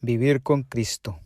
Vivir con Cristo.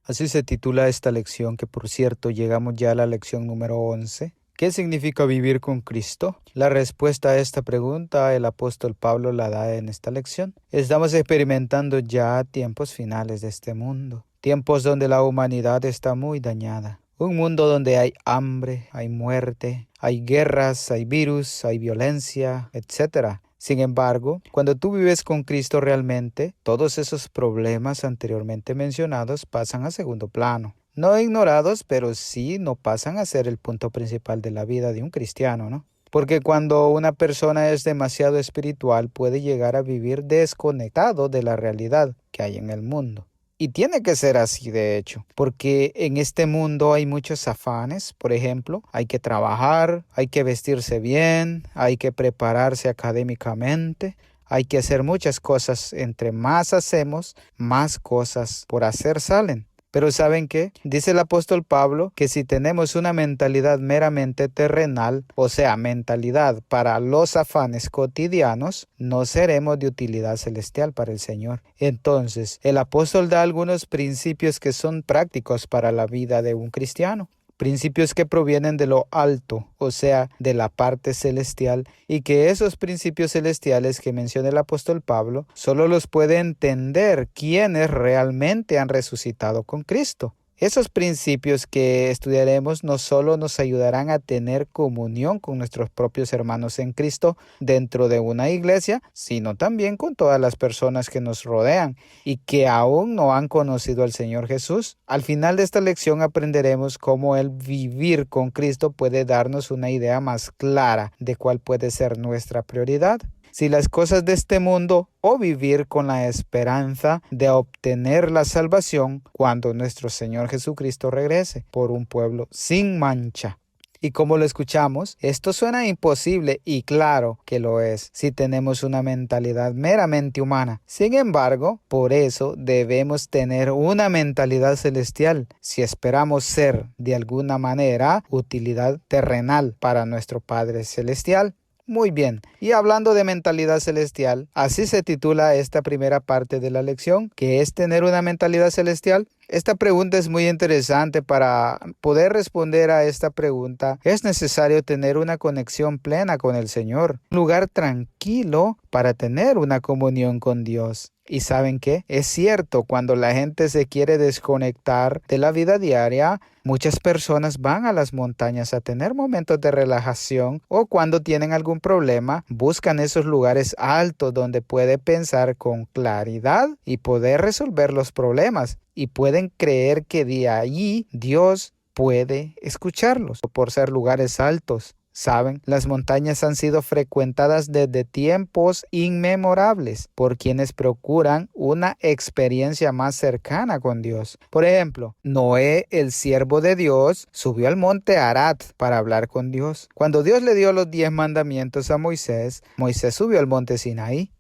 Así se titula esta lección, que por cierto llegamos ya a la lección número 11. ¿Qué significa vivir con Cristo? La respuesta a esta pregunta el apóstol Pablo la da en esta lección. Estamos experimentando ya tiempos finales de este mundo, tiempos donde la humanidad está muy dañada. Un mundo donde hay hambre, hay muerte, hay guerras, hay virus, hay violencia, etc. Sin embargo, cuando tú vives con Cristo realmente, todos esos problemas anteriormente mencionados pasan a segundo plano. No ignorados, pero sí no pasan a ser el punto principal de la vida de un cristiano, ¿no? Porque cuando una persona es demasiado espiritual, puede llegar a vivir desconectado de la realidad que hay en el mundo. Y tiene que ser así, de hecho, porque en este mundo hay muchos afanes. Por ejemplo, hay que trabajar, hay que vestirse bien, hay que prepararse académicamente, hay que hacer muchas cosas. Entre más hacemos, más cosas por hacer salen. Pero ¿saben qué? Dice el apóstol Pablo que si tenemos una mentalidad meramente terrenal, o sea, mentalidad para los afanes cotidianos, no seremos de utilidad celestial para el Señor. Entonces, el apóstol da algunos principios que son prácticos para la vida de un cristiano. Principios que provienen de lo alto, o sea, de la parte celestial, y que esos principios celestiales que menciona el apóstol Pablo solo los puede entender quienes realmente han resucitado con Cristo. Esos principios que estudiaremos no solo nos ayudarán a tener comunión con nuestros propios hermanos en Cristo dentro de una iglesia, sino también con todas las personas que nos rodean y que aún no han conocido al Señor Jesús. Al final de esta lección aprenderemos cómo el vivir con Cristo puede darnos una idea más clara de cuál puede ser nuestra prioridad. Si las cosas de este mundo o vivir con la esperanza de obtener la salvación cuando nuestro Señor Jesucristo regrese por un pueblo sin mancha. Y como lo escuchamos, esto suena imposible y claro que lo es si tenemos una mentalidad meramente humana. Sin embargo, por eso debemos tener una mentalidad celestial si esperamos ser de alguna manera utilidad terrenal para nuestro Padre Celestial. Muy bien, y hablando de mentalidad celestial, así se titula esta primera parte de la lección, que es tener una mentalidad celestial. Esta pregunta es muy interesante. Para poder responder a esta pregunta es necesario tener una conexión plena con el Señor, un lugar tranquilo para tener una comunión con Dios. ¿Y saben qué? Es cierto, cuando la gente se quiere desconectar de la vida diaria, muchas personas van a las montañas a tener momentos de relajación, o cuando tienen algún problema, buscan esos lugares altos donde puede pensar con claridad y poder resolver los problemas. Y pueden creer que de allí Dios puede escucharlos por ser lugares altos. Saben, las montañas han sido frecuentadas desde tiempos inmemorables por quienes procuran una experiencia más cercana con Dios. Por ejemplo, Noé, el siervo de Dios, subió al monte Arat para hablar con Dios. Cuando Dios le dio los 10 mandamientos a Moisés, Moisés subió al monte Sinaí.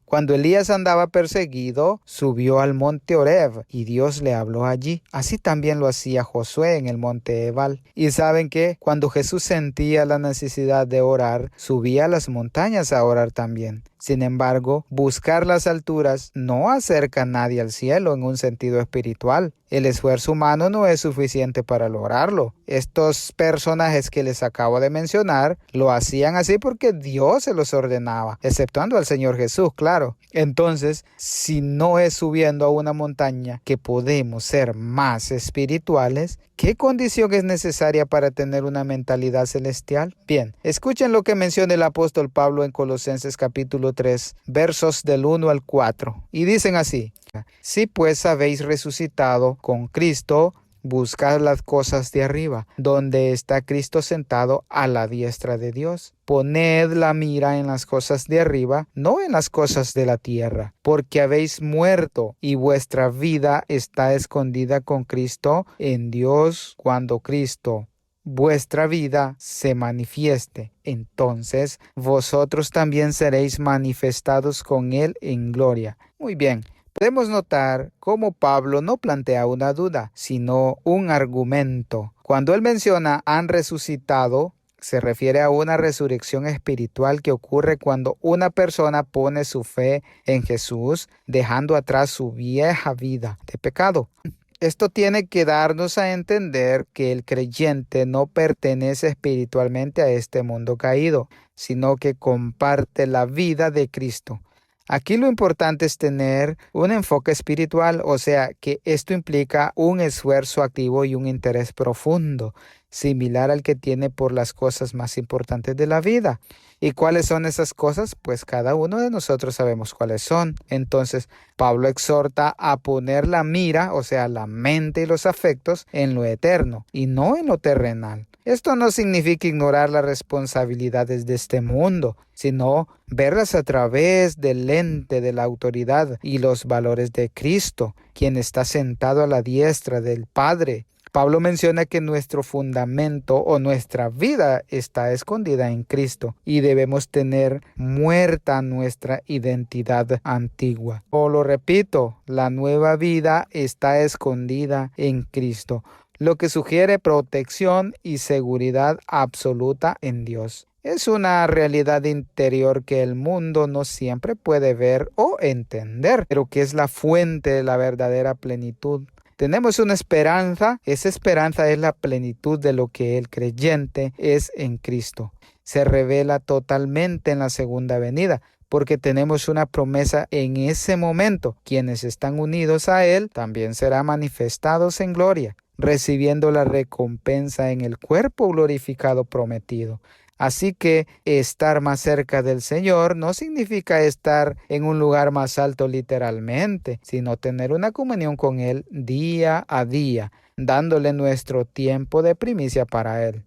Cuando Elías andaba perseguido, subió al monte Horeb y Dios le habló allí. Así también lo hacía Josué en el monte Ebal. Y ¿saben qué? Cuando Jesús sentía la necesidad de orar, subía a las montañas a orar también. Sin embargo, buscar las alturas no acerca a nadie al cielo en un sentido espiritual. El esfuerzo humano no es suficiente para lograrlo. Estos personajes que les acabo de mencionar lo hacían así porque Dios se los ordenaba, exceptuando al Señor Jesús, claro. Entonces, si no es subiendo a una montaña que podemos ser más espirituales, ¿qué condición es necesaria para tener una mentalidad celestial? Bien, escuchen lo que menciona el apóstol Pablo en Colosenses capítulo 3, versos del 1 al 4. Y dicen así: si pues habéis resucitado con Cristo, buscad las cosas de arriba, donde está Cristo sentado a la diestra de Dios. Poned la mira en las cosas de arriba, no en las cosas de la tierra, porque habéis muerto y vuestra vida está escondida con Cristo en Dios. Cuando Cristo, vuestra vida, se manifieste, entonces vosotros también seréis manifestados con Él en gloria. Muy bien. Podemos notar cómo Pablo no plantea una duda, sino un argumento. Cuando él menciona han resucitado, Se refiere a una resurrección espiritual que ocurre cuando una persona pone su fe en Jesús, dejando atrás su vieja vida de pecado. Esto tiene que darnos a entender que el creyente no pertenece espiritualmente a este mundo caído, sino que comparte la vida de Cristo. Aquí lo importante es tener un enfoque espiritual, o sea, que esto implica un esfuerzo activo y un interés profundo, similar al que tiene por las cosas más importantes de la vida. ¿Y cuáles son esas cosas? Pues cada uno de nosotros sabemos cuáles son. Entonces, Pablo exhorta a poner la mira, o sea, la mente y los afectos, en lo eterno y no en lo terrenal. Esto no significa ignorar las responsabilidades de este mundo, sino verlas a través del lente de la autoridad y los valores de Cristo, quien está sentado a la diestra del Padre. Pablo menciona que nuestro fundamento o nuestra vida está escondida en Cristo y debemos tener muerta nuestra identidad antigua. Lo repito, la nueva vida está escondida en Cristo, lo que sugiere protección y seguridad absoluta en Dios. Es una realidad interior que el mundo no siempre puede ver o entender, pero que es la fuente de la verdadera plenitud. Tenemos una esperanza, esa esperanza es la plenitud de lo que el creyente es en Cristo. Se revela totalmente en la segunda venida, porque tenemos una promesa en ese momento. Quienes están unidos a Él también serán manifestados en gloria, recibiendo la recompensa en el cuerpo glorificado prometido. Así que estar más cerca del Señor no significa estar en un lugar más alto literalmente, sino tener una comunión con Él día a día, dándole nuestro tiempo de primicia para Él.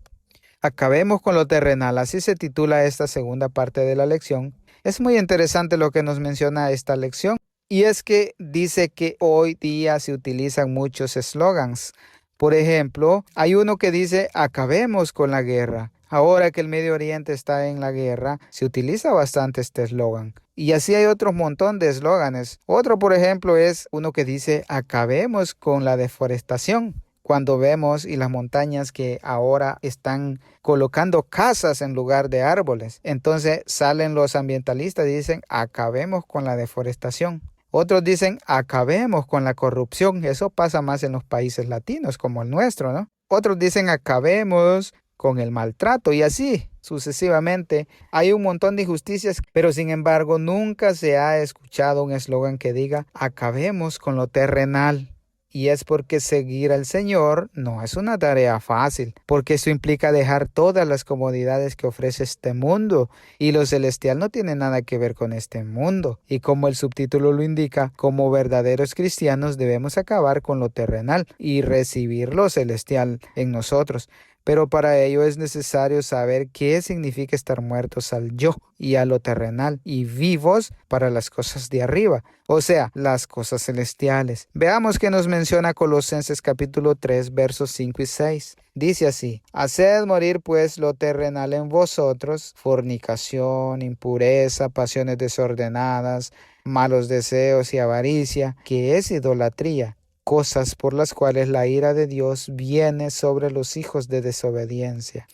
Acabemos con lo terrenal, así se titula esta segunda parte de la lección. Es muy interesante lo que nos menciona esta lección, y es que dice que hoy día se utilizan muchos eslogans. Por ejemplo, hay uno que dice, acabemos con la guerra. Ahora que el Medio Oriente está en la guerra, se utiliza bastante este eslogan. Y así hay otro montón de eslóganes. Otro, por ejemplo, es uno que dice, acabemos con la deforestación. Cuando vemos y las montañas que ahora están colocando casas en lugar de árboles, entonces salen los ambientalistas y dicen, acabemos con la deforestación. Otros dicen, acabemos con la corrupción. Eso pasa más en los países latinos como el nuestro, ¿no? Otros dicen, acabemos con el maltrato y así sucesivamente. Hay un montón de injusticias, pero sin embargo nunca se ha escuchado un eslogan que diga acabemos con lo terrenal. Y es porque seguir al Señor no es una tarea fácil, porque eso implica dejar todas las comodidades que ofrece este mundo, y lo celestial no tiene nada que ver con este mundo. Y como el subtítulo lo indica, como verdaderos cristianos debemos acabar con lo terrenal y recibir lo celestial en nosotros. Pero para ello es necesario saber qué significa estar muertos al yo y a lo terrenal y vivos para las cosas de arriba, o sea, las cosas celestiales. Veamos qué nos menciona Colosenses capítulo 3, versos 5 y 6. Dice así, haced morir pues lo terrenal en vosotros, fornicación, impureza, pasiones desordenadas, malos deseos y avaricia, que es idolatría. Cosas por las cuales la ira de Dios viene sobre los hijos de desobediencia.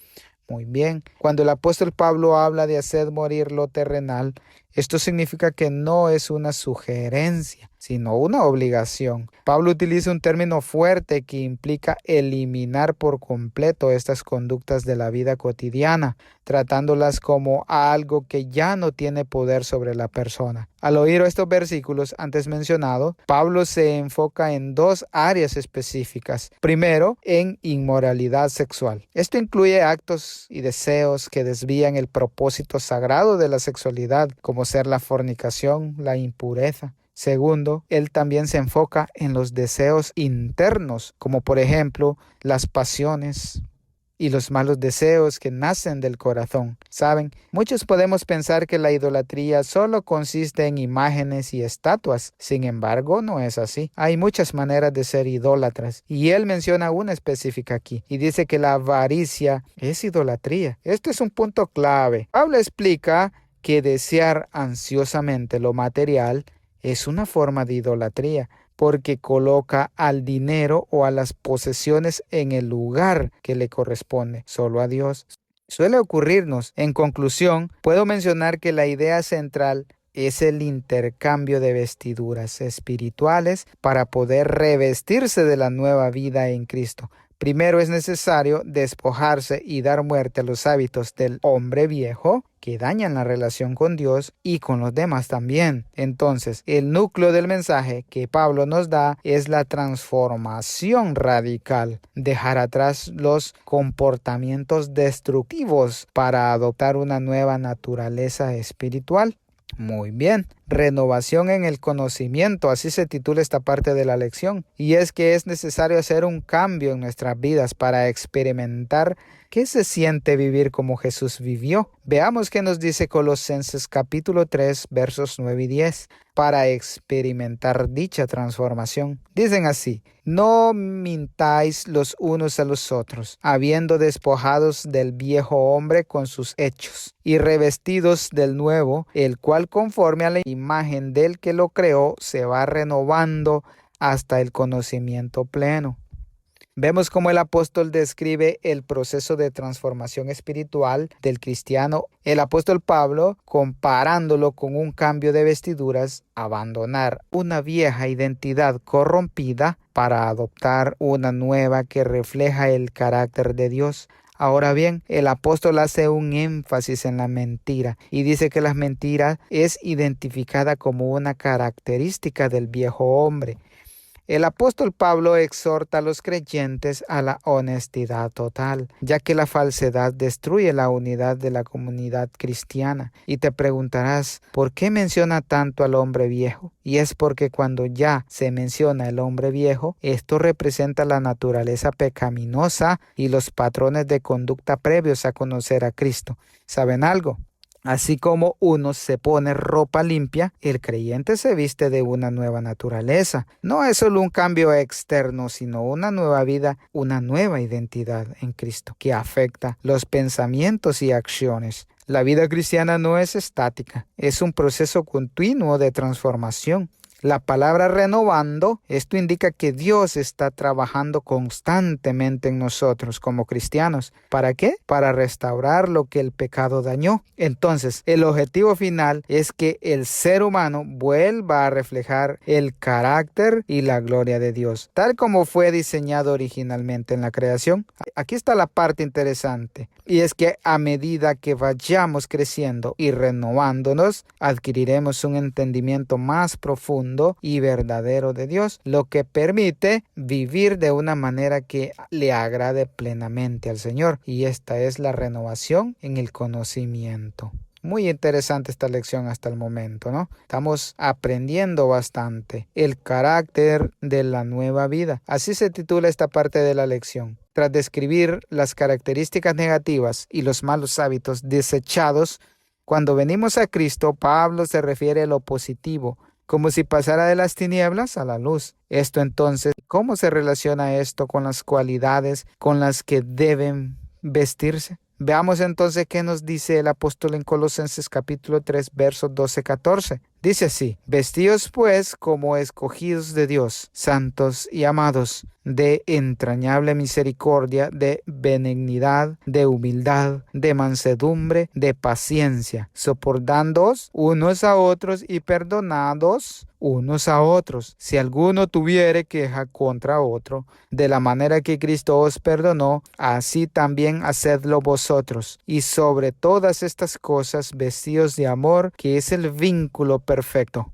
Muy bien, cuando el apóstol Pablo habla de hacer morir lo terrenal, esto significa que no es una sugerencia, sino una obligación. Pablo utiliza un término fuerte que implica eliminar por completo estas conductas de la vida cotidiana, tratándolas como algo que ya no tiene poder sobre la persona. Al oír estos versículos antes mencionados, Pablo se enfoca en dos áreas específicas. Primero, en inmoralidad sexual. Esto incluye actos y deseos que desvían el propósito sagrado de la sexualidad, como ser la fornicación, la impureza. Segundo, él también se enfoca en los deseos internos, como por ejemplo las pasiones y los malos deseos que nacen del corazón. ¿Saben? Muchos podemos pensar que la idolatría solo consiste en imágenes y estatuas. Sin embargo, no es así. Hay muchas maneras de ser idólatras. Y él menciona una específica aquí. Y dice que la avaricia es idolatría. Este es un punto clave. Pablo explica que desear ansiosamente lo material es una forma de idolatría, porque coloca al dinero o a las posesiones en el lugar que le corresponde, solo a Dios. suele ocurrirnos. En conclusión, puedo mencionar que la idea central es el intercambio de vestiduras espirituales para poder revestirse de la nueva vida en Cristo. Primero es necesario despojarse y dar muerte a los hábitos del hombre viejo que dañan la relación con Dios y con los demás también. Entonces, el núcleo del mensaje que Pablo nos da es la transformación radical, dejar atrás los comportamientos destructivos para adoptar una nueva naturaleza espiritual. Muy bien, renovación en el conocimiento, así se titula esta parte de la lección. Y es que es necesario hacer un cambio en nuestras vidas para experimentar qué se siente vivir como Jesús vivió. Veamos qué nos dice Colosenses capítulo 3, versos 9 y 10, para experimentar dicha transformación. Dicen así: no mintáis los unos a los otros, habiendo despojados del viejo hombre con sus hechos, y revestidos del nuevo, el cual conforme a la imagen del que lo creó, se va renovando hasta el conocimiento pleno. Vemos cómo el apóstol describe el proceso de transformación espiritual del cristiano. El apóstol Pablo, comparándolo con un cambio de vestiduras, abandonar una vieja identidad corrompida para adoptar una nueva que refleja el carácter de Dios. Ahora bien, el apóstol hace un énfasis en la mentira y dice que la mentira es identificada como una característica del viejo hombre. El apóstol Pablo exhorta a los creyentes a la honestidad total, ya que la falsedad destruye la unidad de la comunidad cristiana. Y te preguntarás, ¿por qué menciona tanto al hombre viejo? Y es porque cuando ya se menciona el hombre viejo, esto representa la naturaleza pecaminosa y los patrones de conducta previos a conocer a Cristo. ¿Saben algo? Así como uno se pone ropa limpia, el creyente se viste de una nueva naturaleza. No es solo un cambio externo, sino una nueva vida, una nueva identidad en Cristo que afecta los pensamientos y acciones. La vida cristiana no es estática, es un proceso continuo de transformación. La palabra renovando, esto indica que Dios está trabajando constantemente en nosotros como cristianos. ¿Para qué? Para restaurar lo que el pecado dañó. Entonces, el objetivo final es que el ser humano vuelva a reflejar el carácter y la gloria de Dios, tal como fue diseñado originalmente en la creación. Aquí está la parte interesante, y es que a medida que vayamos creciendo y renovándonos, adquiriremos un entendimiento más profundo y verdadero de Dios, lo que permite vivir de una manera que le agrade plenamente al Señor. Y esta es la renovación en el conocimiento. Muy interesante esta lección hasta el momento, ¿no? Estamos aprendiendo bastante el carácter de la nueva vida. Así se titula esta parte de la lección. Tras describir las características negativas y los malos hábitos desechados, cuando venimos a Cristo, Pablo se refiere a lo positivo, como si pasara de las tinieblas a la luz. Esto entonces, ¿cómo se relaciona esto con las cualidades con las que deben vestirse? Veamos entonces qué nos dice el apóstol en Colosenses capítulo 3, versos 12-14. Dice así: vestíos pues como escogidos de Dios, santos y amados, de entrañable misericordia, de benignidad, de humildad, de mansedumbre, de paciencia, soportándoos unos a otros y perdonados unos a otros, si alguno tuviere queja contra otro, de la manera que Cristo os perdonó, así también hacedlo vosotros. Y sobre todas estas cosas vestíos de amor, que es el vínculo perfecto.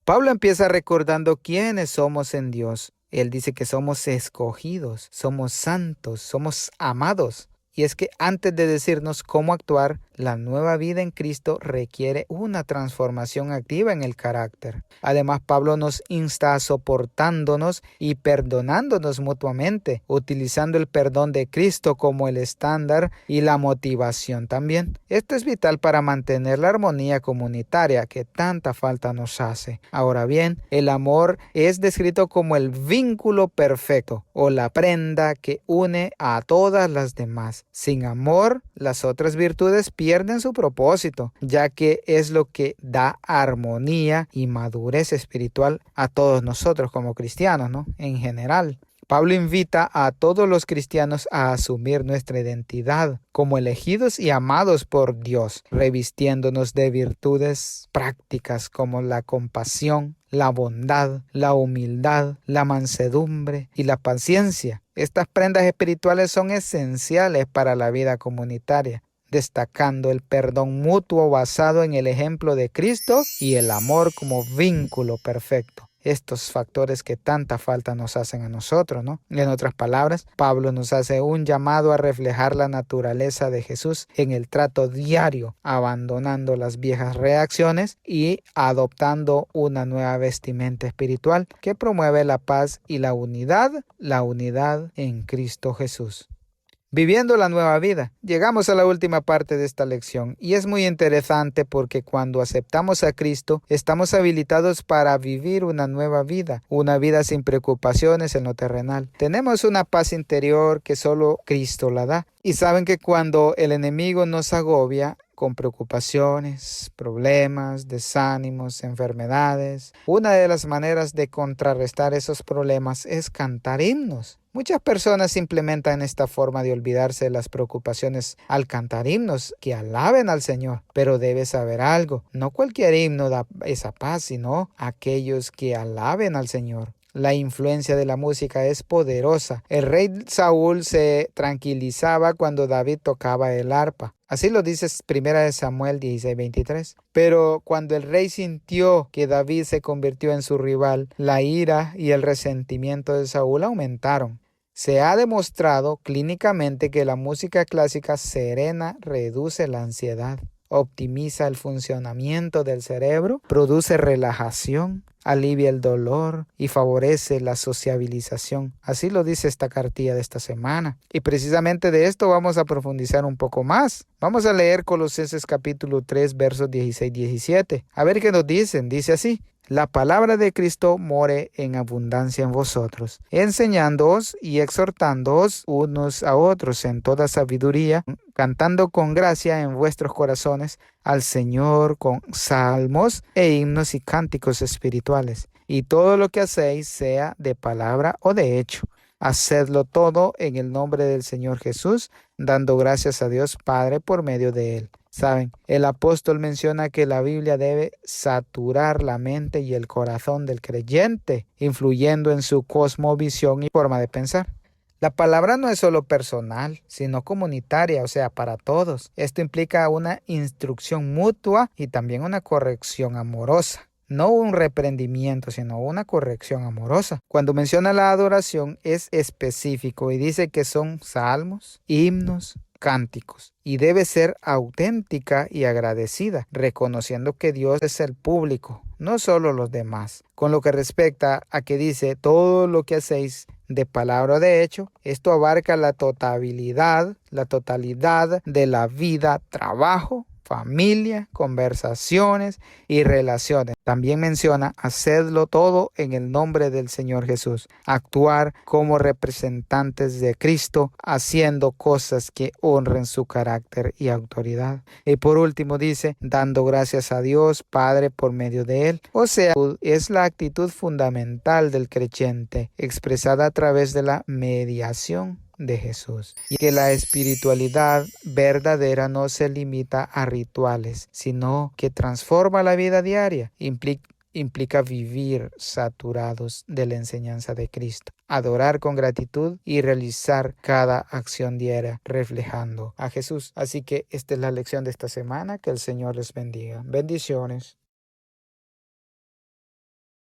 Pablo empieza recordando quiénes somos en Dios. Él dice que somos escogidos, somos santos, somos amados. Y es que antes de decirnos cómo actuar, la nueva vida en Cristo requiere una transformación activa en el carácter. Además, Pablo nos insta a soportándonos y perdonándonos mutuamente, utilizando el perdón de Cristo como el estándar y la motivación también. Esto es vital para mantener la armonía comunitaria que tanta falta nos hace. Ahora bien, el amor es descrito como el vínculo perfecto o la prenda que une a todas las demás. Sin amor, las otras virtudes pierden su propósito, ya que es lo que da armonía y madurez espiritual a todos nosotros como cristianos, ¿no? En general. Pablo invita a todos los cristianos a asumir nuestra identidad como elegidos y amados por Dios, revistiéndonos de virtudes prácticas como la compasión, la bondad, la humildad, la mansedumbre y la paciencia. Estas prendas espirituales son esenciales para la vida comunitaria, destacando el perdón mutuo basado en el ejemplo de Cristo y el amor como vínculo perfecto. Estos factores que tanta falta nos hacen a nosotros, ¿no? En otras palabras, Pablo nos hace un llamado a reflejar la naturaleza de Jesús en el trato diario, abandonando las viejas reacciones y adoptando una nueva vestimenta espiritual que promueve la paz y la unidad en Cristo Jesús. Viviendo la nueva vida. Llegamos a la última parte de esta lección y es muy interesante porque cuando aceptamos a Cristo estamos habilitados para vivir una nueva vida, una vida sin preocupaciones en lo terrenal. Tenemos una paz interior que solo Cristo la da. Y saben que cuando el enemigo nos agobia con preocupaciones, problemas, desánimos, enfermedades, una de las maneras de contrarrestar esos problemas es cantar himnos. Muchas personas implementan esta forma de olvidarse de las preocupaciones al cantar himnos que alaben al Señor. Pero debes saber algo, no cualquier himno da esa paz, sino aquellos que alaben al Señor. La influencia de la música es poderosa. El rey Saúl se tranquilizaba cuando David tocaba el arpa. Así lo dice 1 Samuel 16:23. Pero cuando el rey sintió que David se convirtió en su rival, la ira y el resentimiento de Saúl aumentaron. Se ha demostrado clínicamente que la música clásica serena reduce la ansiedad, optimiza el funcionamiento del cerebro, produce relajación, alivia el dolor y favorece la sociabilización. Así lo dice esta cartilla de esta semana. Y precisamente de esto vamos a profundizar un poco más. Vamos a leer Colosenses capítulo 3, versos 16-17. A ver qué nos dicen. Dice así: la palabra de Cristo more en abundancia en vosotros, enseñándoos y exhortándoos unos a otros en toda sabiduría, cantando con gracia en vuestros corazones al Señor con salmos e himnos y cánticos espirituales. Y todo lo que hacéis, sea de palabra o de hecho, hacedlo todo en el nombre del Señor Jesús, dando gracias a Dios Padre por medio de Él. Saben, el apóstol menciona que la Biblia debe saturar la mente y el corazón del creyente, influyendo en su cosmovisión y forma de pensar. La palabra no es solo personal, sino comunitaria, o sea, para todos. Esto implica una instrucción mutua y también una corrección amorosa. No un reprendimiento, sino una corrección amorosa. Cuando menciona la adoración es específico y dice que son salmos, himnos, cánticos, y debe ser auténtica y agradecida, reconociendo que Dios es el público, no solo los demás. Con lo que respecta a que dice todo lo que hacéis de palabra o de hecho, esto abarca la totalidad de la vida, trabajo, familia, conversaciones y relaciones. También menciona hacedlo todo en el nombre del Señor Jesús. Actuar como representantes de Cristo, haciendo cosas que honren su carácter y autoridad. Y por último dice, dando gracias a Dios Padre por medio de Él. O sea, es la actitud fundamental del creyente, expresada a través de la mediación de Jesús, y que la espiritualidad verdadera no se limita a rituales, sino que transforma la vida diaria, implica vivir saturados de la enseñanza de Cristo, adorar con gratitud y realizar cada acción diaria reflejando a Jesús. Así que esta es la lección de esta semana. Que el Señor les bendiga. Bendiciones.